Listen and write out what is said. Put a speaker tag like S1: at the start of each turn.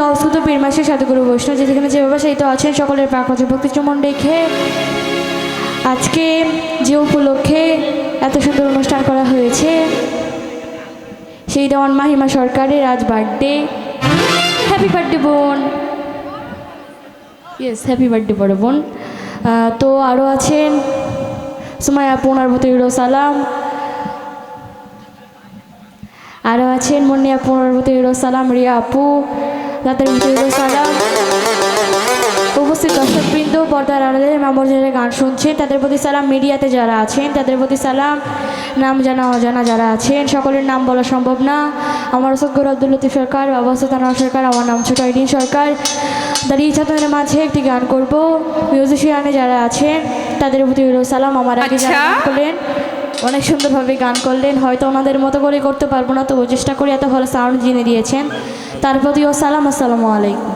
S1: গাউসুদ পীর মাসের সাধুগুরু বৈষ্ণব যেখানে যেভাবে সাহিত্য আছেন সকলের প্রাকৃতিক ভক্তি চুমন রেখে আজকে যে উপলক্ষে এত সুন্দর অনুষ্ঠান করা হয়েছে সেই দেওয়ান মাহিমা সরকারের আজ বার্থডে। হ্যাপি বার্থডে বোন। ইয়েস, হ্যাপি বার্থডে বড় বোন। তো আরও আছেন সুমাইয়া আপু, ওনার প্রতি সালাম। আরও আছেন মুন্নি আপু, ওনার প্রতি সালাম। রিয়া আপু, তাদের প্রতি সালাম। উপস্থিত দর্শকবৃন্দ, পর্দার আড়ালে মামুজারে গান শুনছেন তাদের প্রতি সালাম। মিডিয়াতে যারা আছেন তাদের প্রতি সালাম। নাম জানা অজানা যারা আছেন সকলের নাম বলা সম্ভব না। আমার সদ্গুর আব্দুল লতিফ সরকার, বাবা তানোয়ার সরকার, আমার নাম ছোট আইডিন সরকার। দাঁড়িয়ে ছাত্রদের মাঝে একটি গান করব। মিউজিশিয়ানে যারা আছেন তাদের প্রতি সালাম। আমার আগে যারা গান করলেন অনেক সুন্দরভাবে গান করলেন, হয়তো ওনাদের মতো করে করতে পারবো না, তবু চেষ্টা করি, এত ভালো সাউন্ড যিনি দিয়েছেন তার প্রতিও সালাম। আসসালামু আলাইকুম।